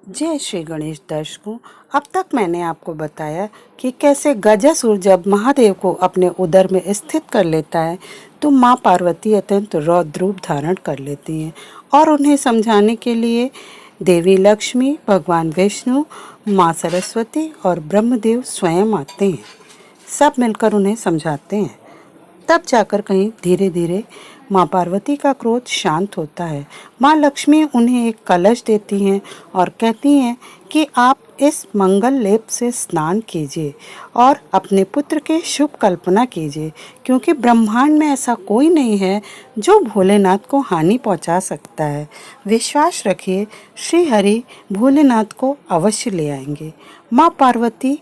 जय श्री गणेश दर्शकों। अब तक मैंने आपको बताया कि कैसे गजासुर जब महादेव को अपने उदर में स्थित कर लेता है तो माँ पार्वती अत्यंत रौद्र रूप धारण कर लेती हैं और उन्हें समझाने के लिए देवी लक्ष्मी, भगवान विष्णु, माँ सरस्वती और ब्रह्मदेव स्वयं आते हैं। सब मिलकर उन्हें समझाते हैं। तब जाकर कहीं धीरे धीरे माँ पार्वती का क्रोध शांत होता है। माँ लक्ष्मी उन्हें एक कलश देती हैं और कहती हैं कि आप इस मंगल लेप से स्नान कीजिए और अपने पुत्र के शुभ कल्पना कीजिए, क्योंकि ब्रह्मांड में ऐसा कोई नहीं है जो भोलेनाथ को हानि पहुंचा सकता है। विश्वास रखिए, श्री हरि भोलेनाथ को अवश्य ले आएंगे। माँ पार्वती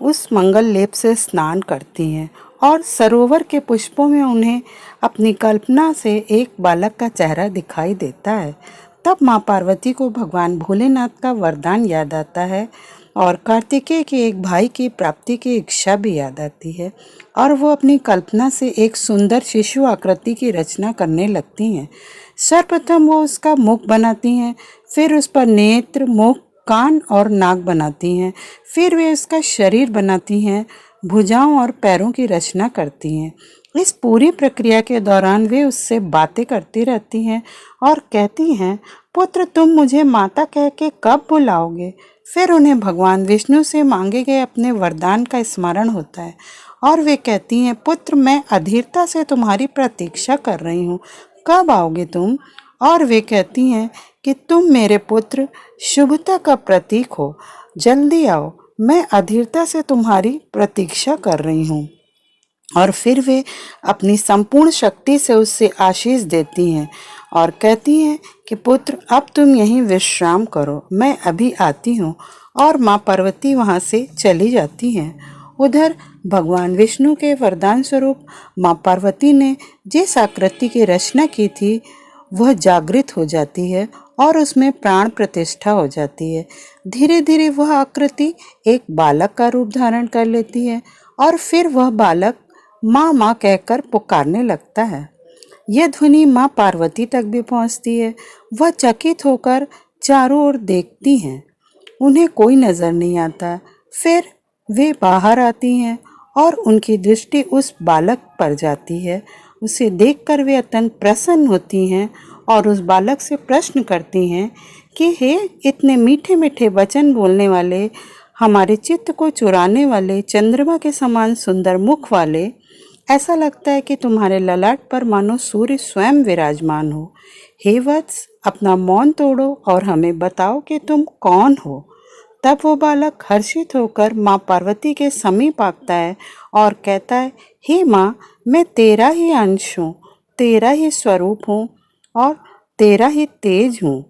उस मंगल लेप से स्नान करती हैं और सरोवर के पुष्पों में उन्हें अपनी कल्पना से एक बालक का चेहरा दिखाई देता है। तब माँ पार्वती को भगवान भोलेनाथ का वरदान याद आता है और कार्तिकेय के एक भाई की प्राप्ति की इच्छा भी याद आती है और वो अपनी कल्पना से एक सुंदर शिशु आकृति की रचना करने लगती हैं। सर्वप्रथम वो उसका मुख बनाती हैं, फिर उस पर नेत्र, मुख, कान और नाक बनाती हैं। फिर वे उसका शरीर बनाती हैं, भुजाओं और पैरों की रचना करती हैं। इस पूरी प्रक्रिया के दौरान वे उससे बातें करती रहती हैं और कहती हैं, पुत्र तुम मुझे माता कह के कब बुलाओगे। फिर उन्हें भगवान विष्णु से मांगे गए अपने वरदान का स्मरण होता है और वे कहती हैं, पुत्र मैं अधीरता से तुम्हारी प्रतीक्षा कर रही हूँ, कब आओगे तुम। और वे कहती हैं कि तुम मेरे पुत्र शुभता का प्रतीक हो, जल्दी आओ, मैं अधीरता से तुम्हारी प्रतीक्षा कर रही हूँ। और फिर वे अपनी संपूर्ण शक्ति से उससे आशीष देती हैं और कहती हैं कि पुत्र अब तुम यहीं विश्राम करो, मैं अभी आती हूँ। और माँ पार्वती वहाँ से चली जाती हैं। उधर भगवान विष्णु के वरदान स्वरूप माँ पार्वती ने जिस आकृति की रचना की थी वह जागृत हो जाती है और उसमें प्राण प्रतिष्ठा हो जाती है। धीरे धीरे वह आकृति एक बालक का रूप धारण कर लेती है और फिर वह बालक माँ माँ कहकर पुकारने लगता है। यह ध्वनि माँ पार्वती तक भी पहुँचती है। वह चकित होकर चारों ओर देखती हैं, उन्हें कोई नज़र नहीं आता। फिर वे बाहर आती हैं और उनकी दृष्टि उस बालक पर जाती है। उसे देखकर वे अत्यंत प्रसन्न होती हैं और उस बालक से प्रश्न करती हैं कि हे इतने मीठे मीठे वचन बोलने वाले, हमारे चित्त को चुराने वाले, चंद्रमा के समान सुंदर मुख वाले, ऐसा लगता है कि तुम्हारे ललाट पर मानो सूर्य स्वयं विराजमान हो। हे वत्स, अपना मौन तोड़ो और हमें बताओ कि तुम कौन हो। तब वो बालक हर्षित होकर माँ पार्वती के समीप आता है और कहता है, हे माँ, मैं तेरा ही अंश हूँ, तेरा ही स्वरूप हूँ और तेरा ही तेज हूँ,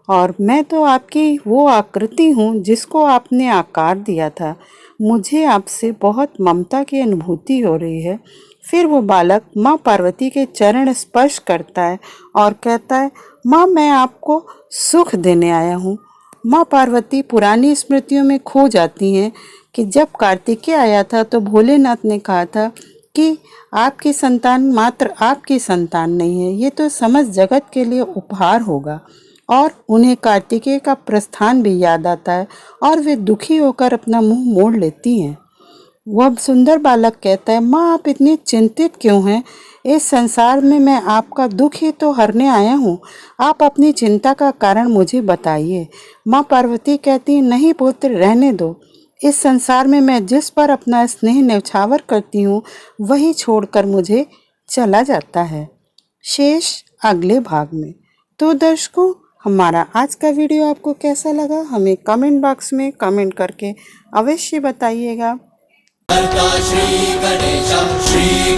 और मैं तो आपकी वो आकृति हूँ जिसको आपने आकार दिया था। मुझे आपसे बहुत ममता की अनुभूति हो रही है। फिर वो बालक माँ पार्वती के चरण स्पर्श करता है और कहता है, माँ मैं आपको सुख देने आया हूँ। माँ पार्वती पुरानी स्मृतियों में खो जाती हैं कि जब कार्तिकेय आया था तो भोलेनाथ ने कहा था कि आपकी संतान मात्र आपकी संतान नहीं है, ये तो समस्त जगत के लिए उपहार होगा। और उन्हें कार्तिकेय का प्रस्थान भी याद आता है और वे दुखी होकर अपना मुंह मोड़ लेती हैं। वह सुंदर बालक कहता है, माँ आप इतनी चिंतित क्यों हैं? इस संसार में मैं आपका दुख ही तो हरने आया हूँ। आप अपनी चिंता का कारण मुझे बताइए। माँ पार्वती कहती है, नहीं पुत्र, रहने दो। इस संसार में मैं जिस पर अपना स्नेह न्यौछावर करती हूँ वही छोड़कर मुझे चला जाता है। शेष अगले भाग में। तो दर्शकों, हमारा आज का वीडियो आपको कैसा लगा हमें कमेंट बॉक्स में कमेंट करके अवश्य बताइएगा। श्री गणेश श्री